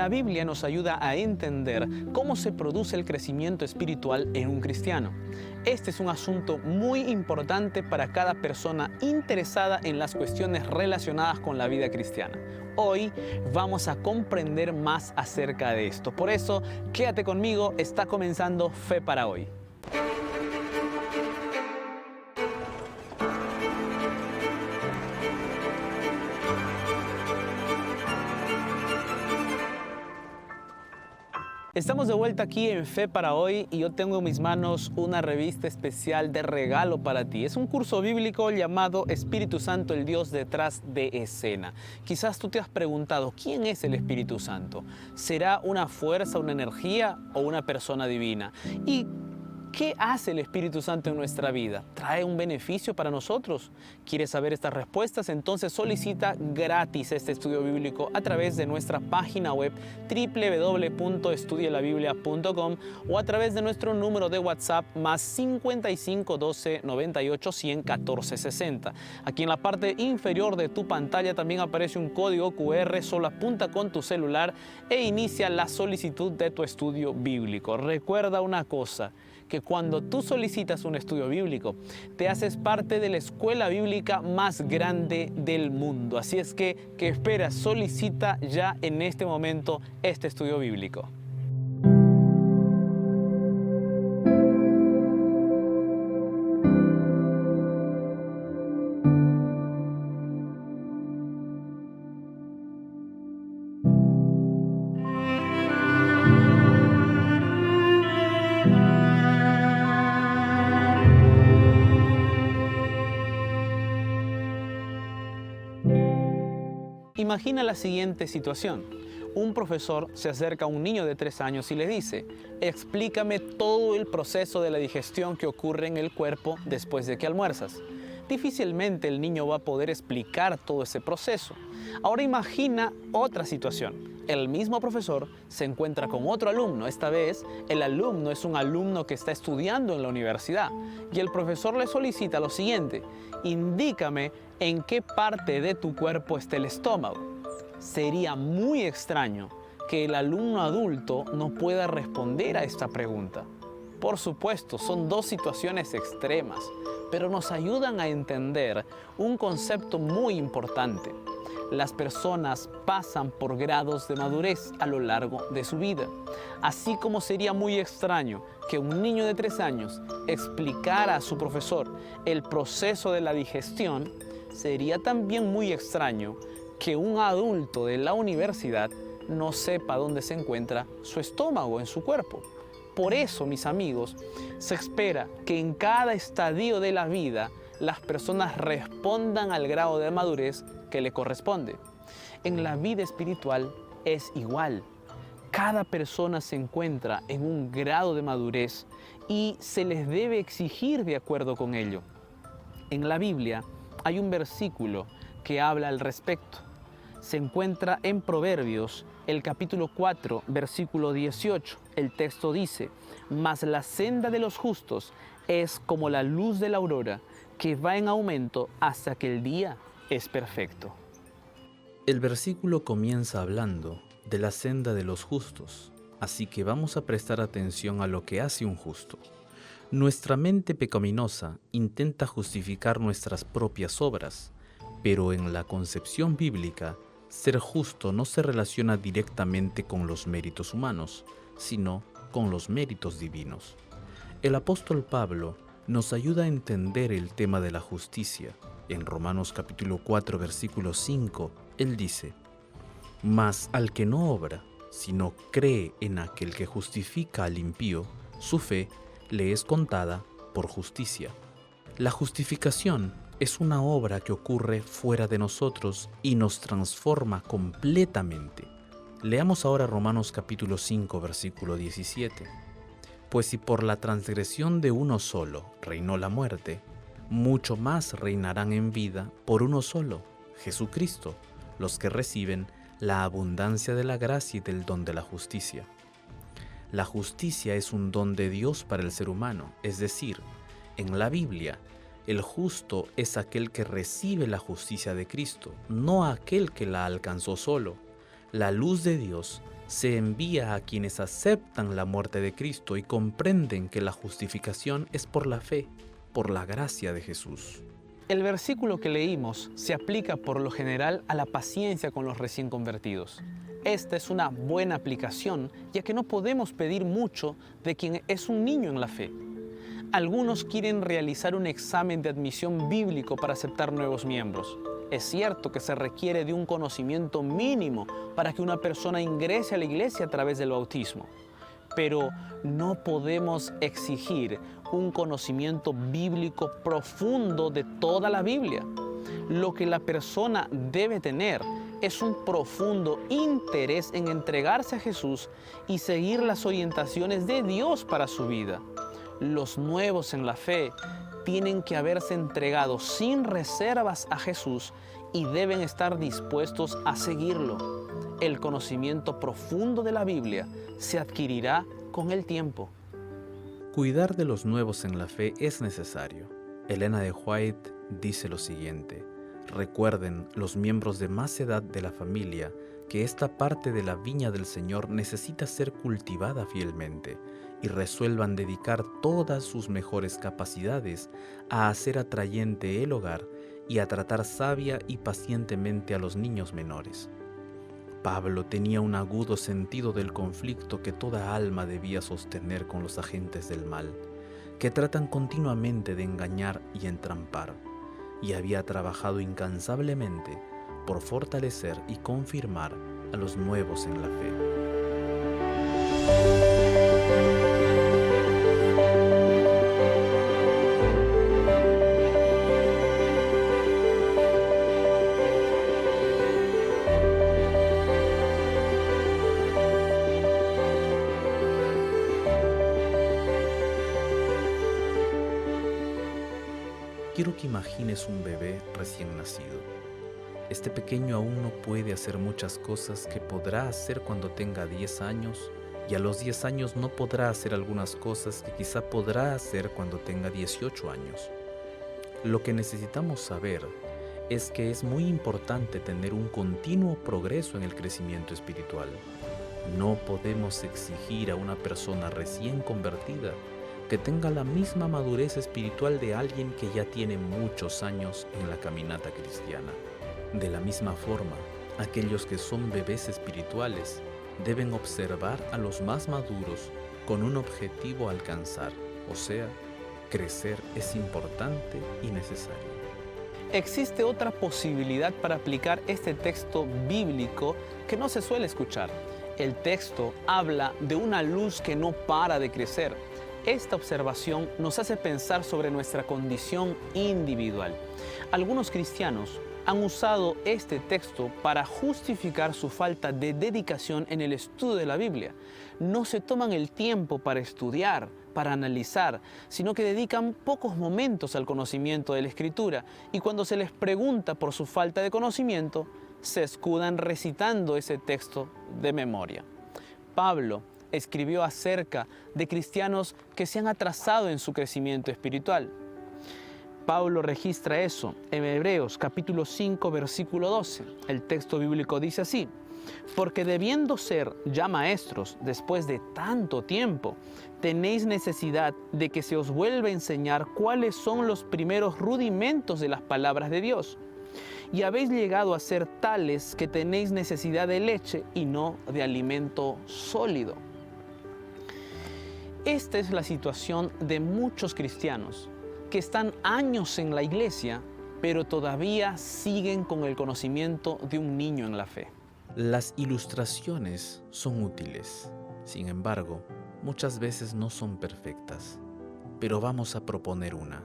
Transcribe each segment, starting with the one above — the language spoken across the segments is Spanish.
La Biblia nos ayuda a entender cómo se produce el crecimiento espiritual en un cristiano. Este es un asunto muy importante para cada persona interesada en las cuestiones relacionadas con la vida cristiana. Hoy vamos a comprender más acerca de esto. Por eso, quédate conmigo, está comenzando Fe para Hoy. Estamos de vuelta aquí en Fe para Hoy y yo tengo en mis manos una revista especial de regalo para ti. Es un curso bíblico llamado Espíritu Santo, el Dios detrás de escena. Quizás tú te has preguntado, ¿quién es el Espíritu Santo? ¿Será una fuerza, una energía o una persona divina? ¿Y qué hace el Espíritu Santo en nuestra vida? ¿Trae un beneficio para nosotros? ¿Quieres saber estas respuestas? Entonces solicita gratis este estudio bíblico a través de nuestra página web www.estudialabiblia.com o a través de nuestro número de WhatsApp más 55 12 98 100 14 60. Aquí en la parte inferior de tu pantalla también aparece un código QR, solo apunta con tu celular e inicia la solicitud de tu estudio bíblico. Recuerda una cosa, que cuando tú solicitas un estudio bíblico, te haces parte de la escuela bíblica más grande del mundo. Así es que, ¿qué esperas? Solicita ya en este momento este estudio bíblico. Imagina la siguiente situación. Un profesor se acerca a un niño de 3 años y le dice, explícame todo el proceso de la digestión que ocurre en el cuerpo después de que almuerzas. Difícilmente el niño va a poder explicar todo ese proceso. Ahora imagina otra situación. El mismo profesor se encuentra con otro alumno. Esta vez, el alumno es un alumno que está estudiando en la universidad. Y el profesor le solicita lo siguiente, indícame en qué parte de tu cuerpo está el estómago. Sería muy extraño que el alumno adulto no pueda responder a esta pregunta. Por supuesto, son dos situaciones extremas, pero nos ayudan a entender un concepto muy importante. Las personas pasan por grados de madurez a lo largo de su vida. Así como sería muy extraño que un niño de 3 años explicara a su profesor el proceso de la digestión, sería también muy extraño que un adulto de la universidad no sepa dónde se encuentra su estómago en su cuerpo. Por eso, mis amigos, se espera que en cada estadio de la vida las personas respondan al grado de madurez que le corresponde. En la vida espiritual es igual. Cada persona se encuentra en un grado de madurez y se les debe exigir de acuerdo con ello. En la Biblia hay un versículo que habla al respecto. Se encuentra en Proverbios, el capítulo 4, versículo 18. El texto dice, mas la senda de los justos es como la luz de la aurora, que va en aumento hasta que el día es perfecto. El versículo comienza hablando de la senda de los justos, así que vamos a prestar atención a lo que hace un justo. Nuestra mente pecaminosa intenta justificar nuestras propias obras, pero en la concepción bíblica, ser justo no se relaciona directamente con los méritos humanos, sino con los méritos divinos. El apóstol Pablo nos ayuda a entender el tema de la justicia. En Romanos capítulo 4, versículo 5, él dice, mas al que no obra, sino cree en aquel que justifica al impío, su fe le es contada por justicia. La justificación es una obra que ocurre fuera de nosotros y nos transforma completamente. Leamos ahora Romanos capítulo 5, versículo 17. Pues si por la transgresión de uno solo reinó la muerte, mucho más reinarán en vida por uno solo, Jesucristo, los que reciben la abundancia de la gracia y del don de la justicia. La justicia es un don de Dios para el ser humano, es decir, en la Biblia, el justo es aquel que recibe la justicia de Cristo, no aquel que la alcanzó solo. La luz de Dios se envía a quienes aceptan la muerte de Cristo y comprenden que la justificación es por la fe, por la gracia de Jesús. El versículo que leímos se aplica por lo general a la paciencia con los recién convertidos. Esta es una buena aplicación, ya que no podemos pedir mucho de quien es un niño en la fe. Algunos quieren realizar un examen de admisión bíblico para aceptar nuevos miembros. Es cierto que se requiere de un conocimiento mínimo para que una persona ingrese a la iglesia a través del bautismo, pero no podemos exigir un conocimiento bíblico profundo de toda la Biblia. Lo que la persona debe tener es un profundo interés en entregarse a Jesús y seguir las orientaciones de Dios para su vida. Los nuevos en la fe tienen que haberse entregado sin reservas a Jesús y deben estar dispuestos a seguirlo. El conocimiento profundo de la Biblia se adquirirá con el tiempo. Cuidar de los nuevos en la fe es necesario. Elena de White dice lo siguiente: recuerden los miembros de más edad de la familia que esta parte de la viña del Señor necesita ser cultivada fielmente y resuelvan dedicar todas sus mejores capacidades a hacer atrayente el hogar y a tratar sabia y pacientemente a los niños menores. Pablo tenía un agudo sentido del conflicto que toda alma debía sostener con los agentes del mal, que tratan continuamente de engañar y entrampar, y había trabajado incansablemente por fortalecer y confirmar a los nuevos en la fe. Quiero que imagines un bebé recién nacido. Este pequeño aún no puede hacer muchas cosas que podrá hacer cuando tenga 10 años, y a los 10 años no podrá hacer algunas cosas que quizá podrá hacer cuando tenga 18 años. Lo que necesitamos saber es que es muy importante tener un continuo progreso en el crecimiento espiritual. No podemos exigir a una persona recién convertida que tenga la misma madurez espiritual de alguien que ya tiene muchos años en la caminata cristiana. De la misma forma, aquellos que son bebés espirituales deben observar a los más maduros con un objetivo a alcanzar, o sea, crecer es importante y necesario. Existe otra posibilidad para aplicar este texto bíblico que no se suele escuchar. El texto habla de una luz que no para de crecer. Esta observación nos hace pensar sobre nuestra condición individual. Algunos cristianos han usado este texto para justificar su falta de dedicación en el estudio de la Biblia. No se toman el tiempo para estudiar, para analizar, sino que dedican pocos momentos al conocimiento de la Escritura, y cuando se les pregunta por su falta de conocimiento, se escudan recitando ese texto de memoria. Pablo escribió acerca de cristianos que se han atrasado en su crecimiento espiritual. Pablo registra eso en Hebreos capítulo 5, versículo 12. El texto bíblico dice así: porque debiendo ser ya maestros después de tanto tiempo, tenéis necesidad de que se os vuelva a enseñar cuáles son los primeros rudimentos de las palabras de Dios. Y habéis llegado a ser tales que tenéis necesidad de leche y no de alimento sólido. Esta es la situación de muchos cristianos que están años en la iglesia, pero todavía siguen con el conocimiento de un niño en la fe. Las ilustraciones son útiles, sin embargo, muchas veces no son perfectas, pero vamos a proponer una.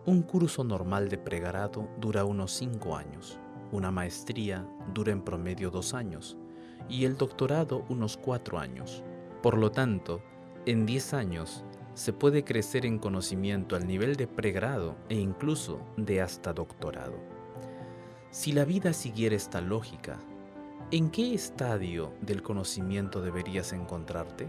Un curso normal de pregrado dura unos 5 años, una maestría dura en promedio 2 años y el doctorado unos 4 años. Por lo tanto, en 10 años se puede crecer en conocimiento al nivel de pregrado e incluso de hasta doctorado. Si la vida siguiera esta lógica, ¿en qué estadio del conocimiento deberías encontrarte?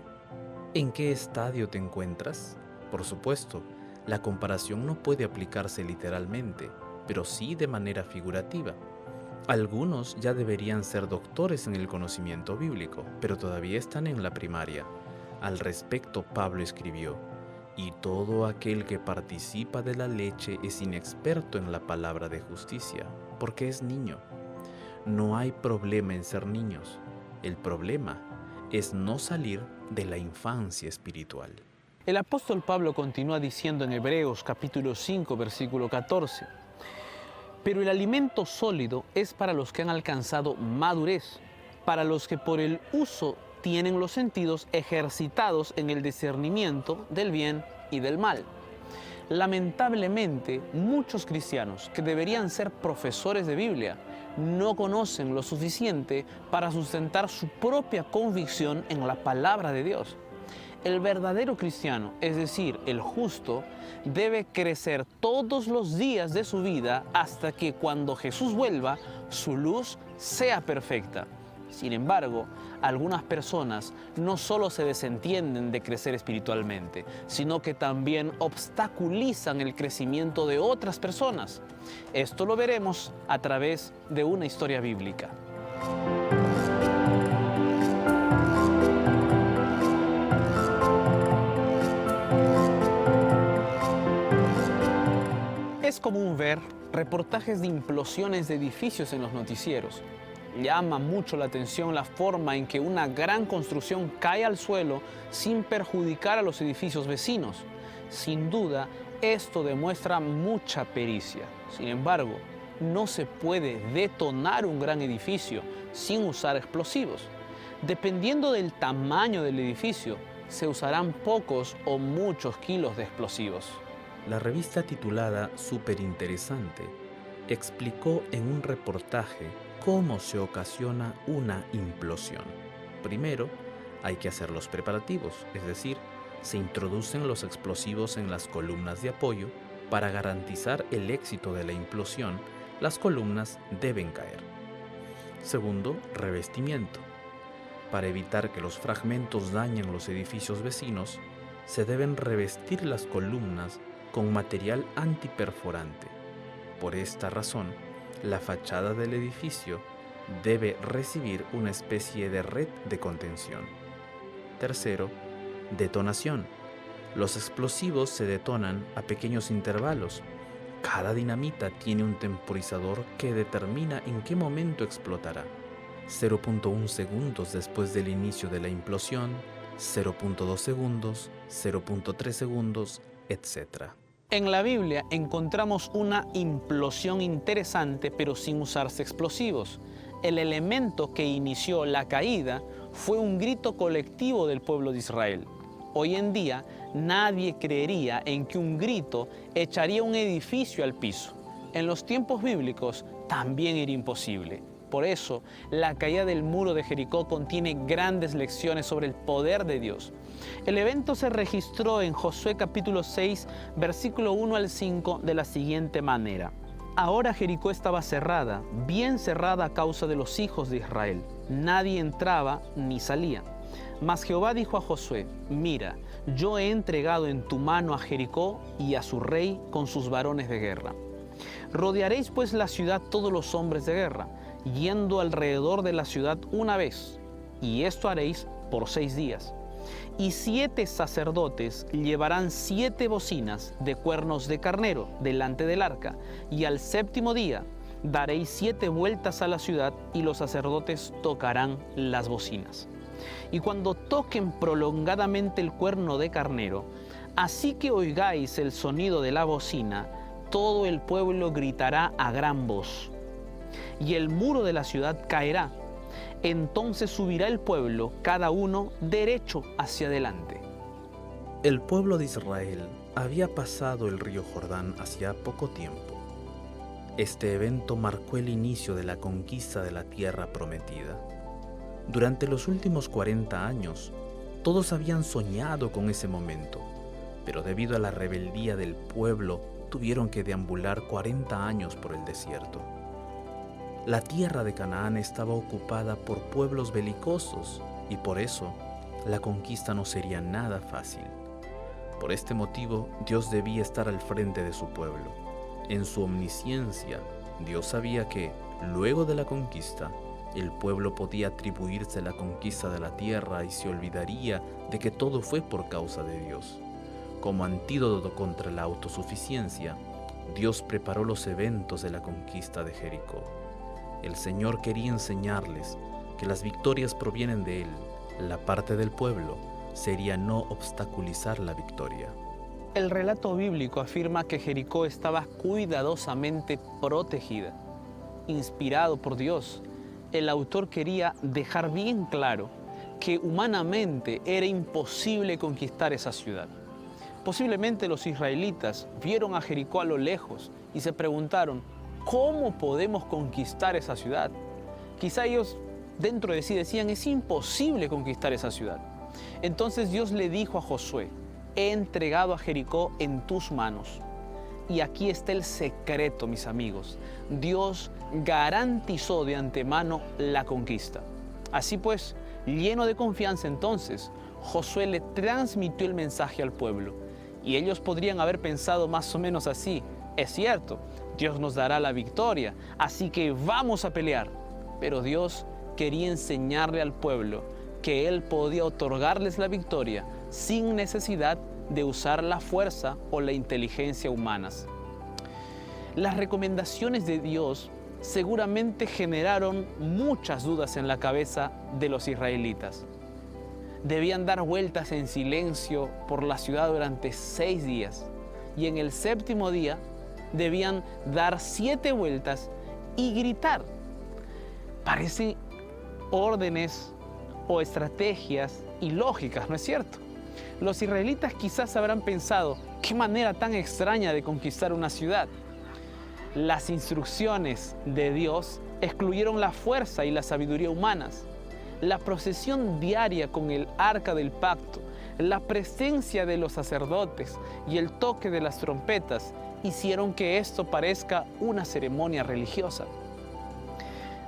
¿En qué estadio te encuentras? Por supuesto, la comparación no puede aplicarse literalmente, pero sí de manera figurativa. Algunos ya deberían ser doctores en el conocimiento bíblico, pero todavía están en la primaria. Al respecto, Pablo escribió: y todo aquel que participa de la leche es inexperto en la palabra de justicia, porque es niño. No hay problema en ser niños. El problema es no salir de la infancia espiritual. El apóstol Pablo continúa diciendo en Hebreos capítulo 5, versículo 14: pero el alimento sólido es para los que han alcanzado madurez, para los que por el uso tienen los sentidos ejercitados en el discernimiento del bien y del mal. Lamentablemente, muchos cristianos que deberían ser profesores de Biblia no conocen lo suficiente para sustentar su propia convicción en la palabra de Dios. El verdadero cristiano, es decir, el justo, debe crecer todos los días de su vida hasta que cuando Jesús vuelva, su luz sea perfecta. Sin embargo, algunas personas no solo se desentienden de crecer espiritualmente, sino que también obstaculizan el crecimiento de otras personas. Esto lo veremos a través de una historia bíblica. Es común ver reportajes de implosiones de edificios en los noticieros. Llama mucho la atención la forma en que una gran construcción cae al suelo sin perjudicar a los edificios vecinos. Sin duda, esto demuestra mucha pericia. Sin embargo, no se puede detonar un gran edificio sin usar explosivos. Dependiendo del tamaño del edificio, se usarán pocos o muchos kilos de explosivos. La revista titulada Superinteresante explicó en un reportaje cómo se ocasiona una implosión. Primero, hay que hacer los preparativos, es decir, se introducen los explosivos en las columnas de apoyo. Para garantizar el éxito de la implosión, las columnas deben caer. Segundo, revestimiento. Para evitar que los fragmentos dañen los edificios vecinos, se deben revestir las columnas con material antiperforante. Por esta razón, la fachada del edificio debe recibir una especie de red de contención. Tercero, detonación. Los explosivos se detonan a pequeños intervalos. Cada dinamita tiene un temporizador que determina en qué momento explotará. 0.1 segundos después del inicio de la implosión, 0.2 segundos, 0.3 segundos, etc. En la Biblia encontramos una implosión interesante, pero sin usarse explosivos. El elemento que inició la caída fue un grito colectivo del pueblo de Israel. Hoy en día, nadie creería en que un grito echaría un edificio al piso. En los tiempos bíblicos también era imposible. Por eso, la caída del muro de Jericó contiene grandes lecciones sobre el poder de Dios. El evento se registró en Josué capítulo 6, versículo 1 al 5 de la siguiente manera. Ahora Jericó estaba cerrada, bien cerrada a causa de los hijos de Israel. Nadie entraba ni salía. Mas Jehová dijo a Josué: mira, yo he entregado en tu mano a Jericó y a su rey con sus varones de guerra. Rodearéis pues la ciudad todos los hombres de guerra, yendo alrededor de la ciudad una vez, y esto haréis por 6 días. Y 7 sacerdotes llevarán 7 bocinas de cuernos de carnero delante del arca, y al 7º día daréis 7 vueltas a la ciudad, y los sacerdotes tocarán las bocinas. Y cuando toquen prolongadamente el cuerno de carnero, así que oigáis el sonido de la bocina, todo el pueblo gritará a gran voz, y el muro de la ciudad caerá. Entonces subirá el pueblo, cada uno derecho hacia adelante. El pueblo de Israel había pasado el río Jordán hacía poco tiempo. Este evento marcó el inicio de la conquista de la tierra prometida. Durante los últimos 40 años, todos habían soñado con ese momento, pero debido a la rebeldía del pueblo, tuvieron que deambular 40 años por el desierto. La tierra de Canaán estaba ocupada por pueblos belicosos y por eso la conquista no sería nada fácil. Por este motivo, Dios debía estar al frente de su pueblo. En su omnisciencia, Dios sabía que, luego de la conquista, el pueblo podía atribuirse la conquista de la tierra y se olvidaría de que todo fue por causa de Dios. Como antídoto contra la autosuficiencia, Dios preparó los eventos de la conquista de Jericó. El Señor quería enseñarles que las victorias provienen de Él. La parte del pueblo sería no obstaculizar la victoria. El relato bíblico afirma que Jericó estaba cuidadosamente protegida. Inspirado por Dios, el autor quería dejar bien claro que humanamente era imposible conquistar esa ciudad. Posiblemente los israelitas vieron a Jericó a lo lejos y se preguntaron, ¿cómo podemos conquistar esa ciudad? Quizá ellos dentro de sí decían, es imposible conquistar esa ciudad. Entonces Dios le dijo a Josué, he entregado a Jericó en tus manos. Y aquí está el secreto, mis amigos. Dios garantizó de antemano la conquista. Así pues, lleno de confianza entonces, Josué le transmitió el mensaje al pueblo. Y ellos podrían haber pensado más o menos así, es cierto, Dios nos dará la victoria, así que vamos a pelear. Pero Dios quería enseñarle al pueblo que Él podía otorgarles la victoria sin necesidad de usar la fuerza o la inteligencia humanas. Las recomendaciones de Dios seguramente generaron muchas dudas en la cabeza de los israelitas. Debían dar vueltas en silencio por la ciudad durante 6 días y en el 7º día debían dar 7 vueltas y gritar. Parecen órdenes o estrategias ilógicas, ¿no es cierto? Los israelitas quizás habrán pensado, qué manera tan extraña de conquistar una ciudad. Las instrucciones de Dios excluyeron la fuerza y la sabiduría humanas. La procesión diaria con el arca del pacto, la presencia de los sacerdotes y el toque de las trompetas hicieron que esto parezca una ceremonia religiosa.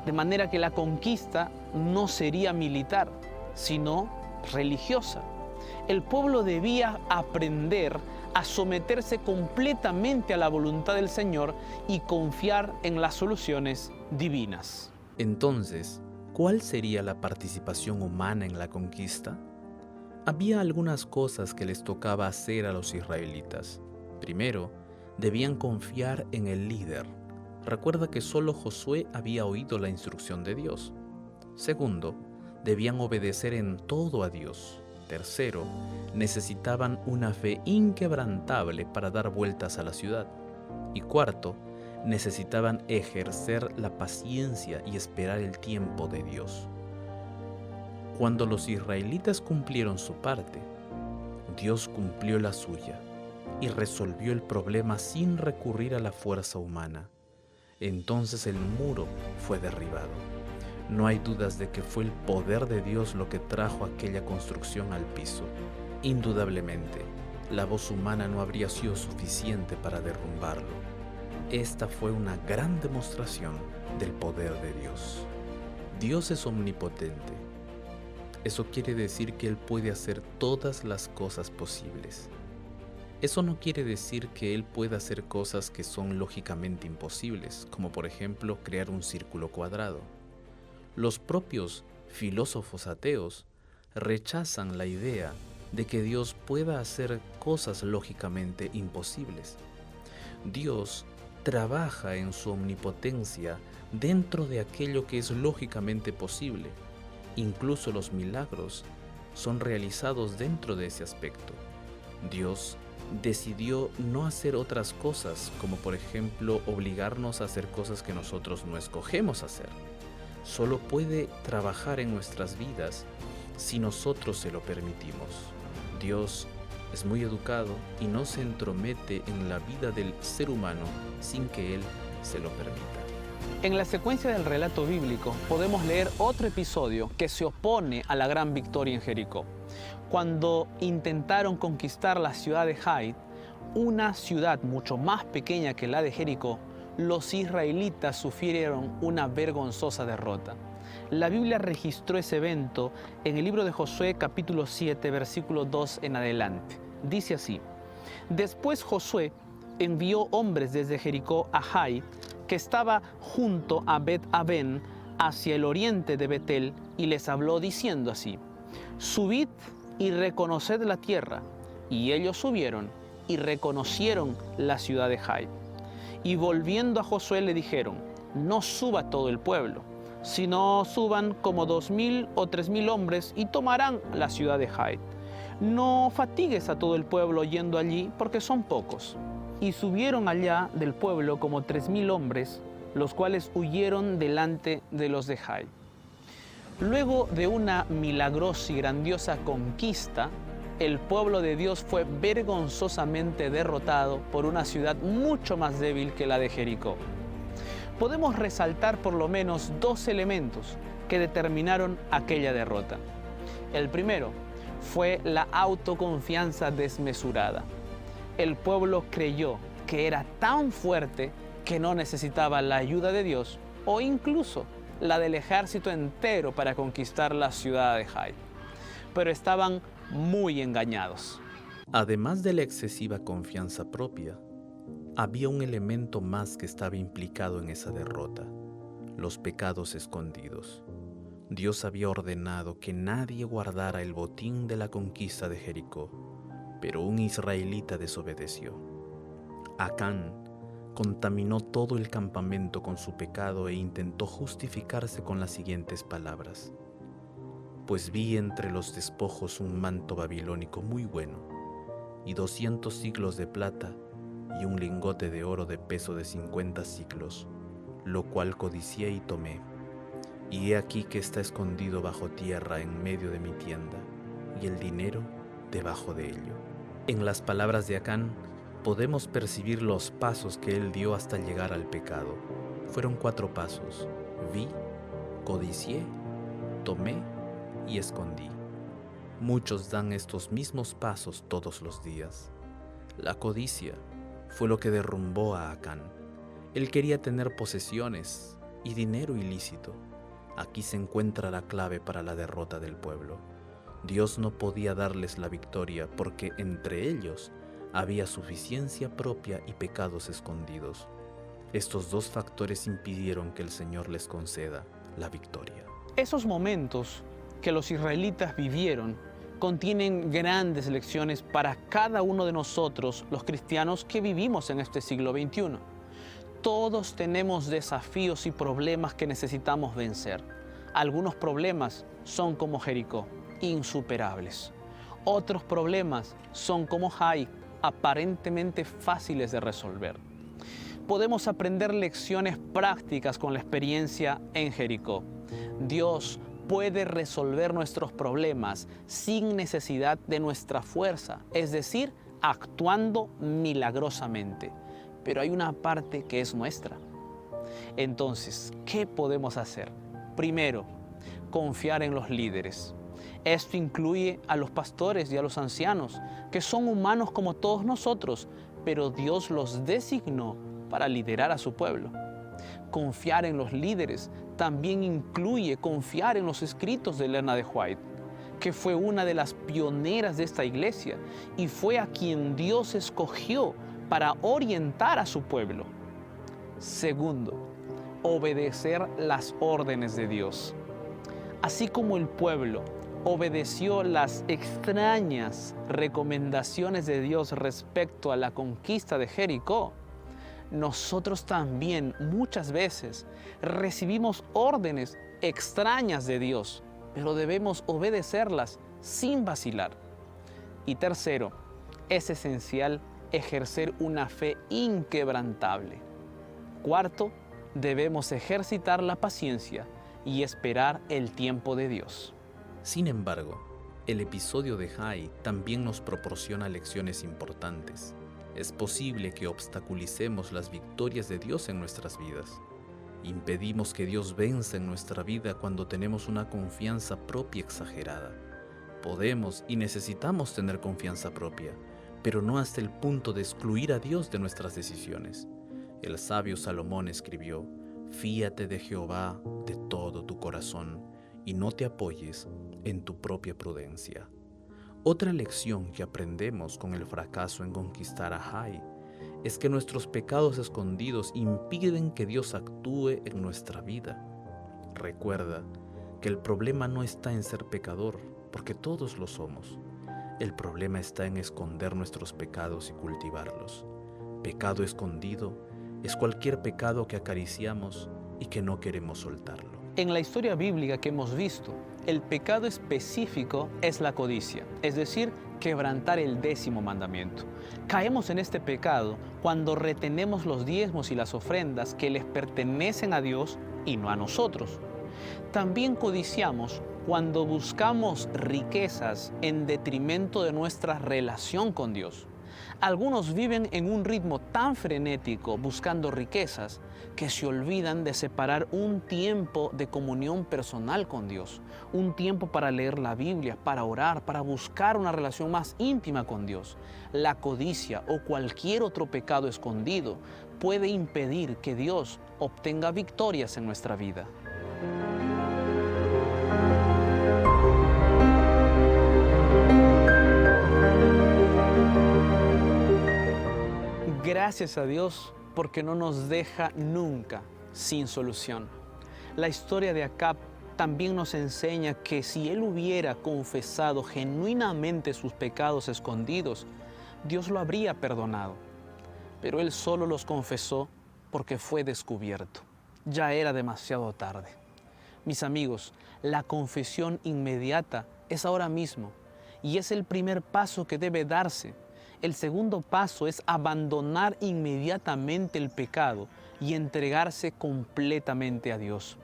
De manera que la conquista no sería militar, sino religiosa. El pueblo debía aprender a someterse completamente a la voluntad del Señor y confiar en las soluciones divinas. Entonces, ¿cuál sería la participación humana en la conquista? Había algunas cosas que les tocaba hacer a los israelitas. Primero, debían confiar en el líder. Recuerda que solo Josué había oído la instrucción de Dios. Segundo, debían obedecer en todo a Dios. Tercero, necesitaban una fe inquebrantable para dar vueltas a la ciudad. Y cuarto, necesitaban ejercer la paciencia y esperar el tiempo de Dios. Cuando los israelitas cumplieron su parte, Dios cumplió la suya y resolvió el problema sin recurrir a la fuerza humana. Entonces el muro fue derribado. No hay dudas de que fue el poder de Dios lo que trajo aquella construcción al piso. Indudablemente, la voz humana no habría sido suficiente para derrumbarlo. Esta fue una gran demostración del poder de Dios. Dios es omnipotente. Eso quiere decir que Él puede hacer todas las cosas posibles. Eso no quiere decir que Él pueda hacer cosas que son lógicamente imposibles, como por ejemplo crear un círculo cuadrado. Los propios filósofos ateos rechazan la idea de que Dios pueda hacer cosas lógicamente imposibles. Dios trabaja en su omnipotencia dentro de aquello que es lógicamente posible. Incluso los milagros son realizados dentro de ese aspecto. Dios decidió no hacer otras cosas, como por ejemplo obligarnos a hacer cosas que nosotros no escogemos hacer. Solo puede trabajar en nuestras vidas si nosotros se lo permitimos. Dios es muy educado y no se entromete en la vida del ser humano sin que Él se lo permita. En la secuencia del relato bíblico podemos leer otro episodio que se opone a la gran victoria en Jericó. Cuando intentaron conquistar la ciudad de Jai, una ciudad mucho más pequeña que la de Jericó, los israelitas sufrieron una vergonzosa derrota. La Biblia registró ese evento en el libro de Josué capítulo 7, versículo 2 en adelante. Dice así: Después Josué envió hombres desde Jericó a Jai, que estaba junto a Bet-Aven, hacia el oriente de Betel, y les habló diciendo así: subid y reconoced la tierra. Y ellos subieron y reconocieron la ciudad de Jai. Y volviendo a Josué le dijeron: no suba todo el pueblo, sino suban como 2000 o 3000 hombres y tomarán la ciudad de Jai. No fatigues a todo el pueblo yendo allí, porque son pocos. Y subieron allá del pueblo como 3000 hombres, los cuales huyeron delante de los de Jai. Luego de una milagrosa y grandiosa conquista, el pueblo de Dios fue vergonzosamente derrotado por una ciudad mucho más débil que la de Jericó. Podemos resaltar por lo menos dos elementos que determinaron aquella derrota. El primero fue la autoconfianza desmesurada. El pueblo creyó que era tan fuerte que no necesitaba la ayuda de Dios o incluso la del ejército entero para conquistar la ciudad de Jai. Pero estaban muy engañados. Además de la excesiva confianza propia, había un elemento más que estaba implicado en esa derrota: los pecados escondidos. Dios había ordenado que nadie guardara el botín de la conquista de Jericó, pero un israelita desobedeció. Acán contaminó todo el campamento con su pecado e intentó justificarse con las siguientes palabras: pues vi entre los despojos un manto babilónico muy bueno, y 200 siclos de plata, y un lingote de oro de peso de 50 siclos, lo cual codicié y tomé. Y he aquí que está escondido bajo tierra en medio de mi tienda, y el dinero debajo de ello. En las palabras de Acán podemos percibir los pasos que él dio hasta llegar al pecado. Fueron 4 pasos: vi, codicié, tomé y escondí. Muchos dan estos mismos pasos todos los días. La codicia fue lo que derrumbó a Acán. Él quería tener posesiones y dinero ilícito. Aquí se encuentra la clave para la derrota del pueblo. Dios no podía darles la victoria porque entre ellos había suficiencia propia y pecados escondidos. Estos dos factores impidieron que el Señor les conceda la victoria. Esos momentos que los israelitas vivieron contienen grandes lecciones para cada uno de nosotros, los cristianos que vivimos en este siglo XXI. Todos tenemos desafíos y problemas que necesitamos vencer. Algunos problemas son como Jericó, insuperables. Otros problemas son como Jai, aparentemente fáciles de resolver. Podemos aprender lecciones prácticas con la experiencia en Jericó. Dios puede resolver nuestros problemas sin necesidad de nuestra fuerza, es decir, actuando milagrosamente. Pero hay una parte que es nuestra. Entonces, ¿qué podemos hacer? Primero, confiar en los líderes. Esto incluye a los pastores y a los ancianos, que son humanos como todos nosotros, pero Dios los designó para liderar a su pueblo. Confiar en los líderes también incluye confiar en los escritos de Elena de White, que fue una de las pioneras de esta iglesia y fue a quien Dios escogió para orientar a su pueblo. Segundo, obedecer las órdenes de Dios. Así como el pueblo obedeció las extrañas recomendaciones de Dios respecto a la conquista de Jericó, nosotros también muchas veces recibimos órdenes extrañas de Dios, pero debemos obedecerlas sin vacilar. Y tercero, es esencial ejercer una fe inquebrantable. Cuarto, debemos ejercitar la paciencia y esperar el tiempo de Dios. Sin embargo, el episodio de Jai también nos proporciona lecciones importantes. Es posible que obstaculicemos las victorias de Dios en nuestras vidas. Impedimos que Dios venza en nuestra vida cuando tenemos una confianza propia exagerada. Podemos y necesitamos tener confianza propia, pero no hasta el punto de excluir a Dios de nuestras decisiones. El sabio Salomón escribió: «Fíate de Jehová de todo tu corazón y no te apoyes en tu propia prudencia». Otra lección que aprendemos con el fracaso en conquistar a Jai es que nuestros pecados escondidos impiden que Dios actúe en nuestra vida. Recuerda que el problema no está en ser pecador, porque todos lo somos. El problema está en esconder nuestros pecados y cultivarlos. Pecado escondido es cualquier pecado que acariciamos y que no queremos soltarlo. En la historia bíblica que hemos visto, el pecado específico es la codicia, es decir, quebrantar el 10º mandamiento. Caemos en este pecado cuando retenemos los diezmos y las ofrendas que les pertenecen a Dios y no a nosotros. También codiciamos cuando buscamos riquezas en detrimento de nuestra relación con Dios. Algunos viven en un ritmo tan frenético buscando riquezas que se olvidan de separar un tiempo de comunión personal con Dios, un tiempo para leer la Biblia, para orar, para buscar una relación más íntima con Dios. La codicia o cualquier otro pecado escondido puede impedir que Dios obtenga victorias en nuestra vida. Gracias a Dios porque no nos deja nunca sin solución. La historia de Acab también nos enseña que si él hubiera confesado genuinamente sus pecados escondidos, Dios lo habría perdonado. Pero él solo los confesó porque fue descubierto. Ya era demasiado tarde. Mis amigos, la confesión inmediata es ahora mismo y es el primer paso que debe darse. El segundo paso es abandonar inmediatamente el pecado y entregarse completamente a Dios.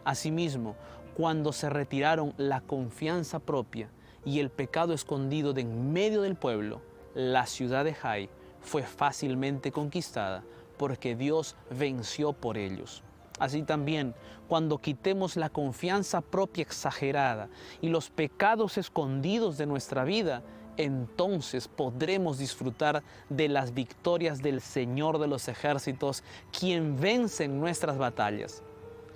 Asimismo, cuando se retiraron la confianza propia y el pecado escondido de en medio del pueblo, la ciudad de Jai fue fácilmente conquistada porque Dios venció por ellos. Así también, cuando quitemos la confianza propia exagerada y los pecados escondidos de nuestra vida, entonces podremos disfrutar de las victorias del Señor de los ejércitos, quien vence en nuestras batallas.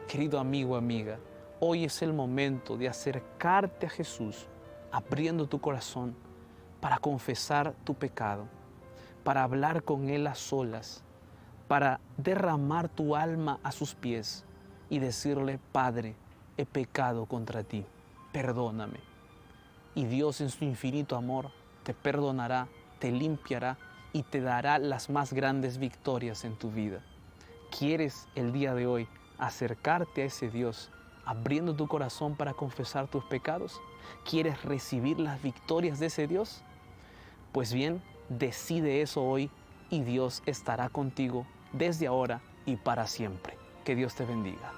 Querido amigo, amiga, hoy es el momento de acercarte a Jesús, abriendo tu corazón para confesar tu pecado, para hablar con Él a solas, para derramar tu alma a sus pies y decirle: Padre, he pecado contra ti, perdóname. Y Dios en su infinito amor te perdonará, te limpiará y te dará las más grandes victorias en tu vida. ¿Quieres el día de hoy acercarte a ese Dios, abriendo tu corazón para confesar tus pecados? ¿Quieres recibir las victorias de ese Dios? Pues bien, decide eso hoy y Dios estará contigo desde ahora y para siempre. Que Dios te bendiga.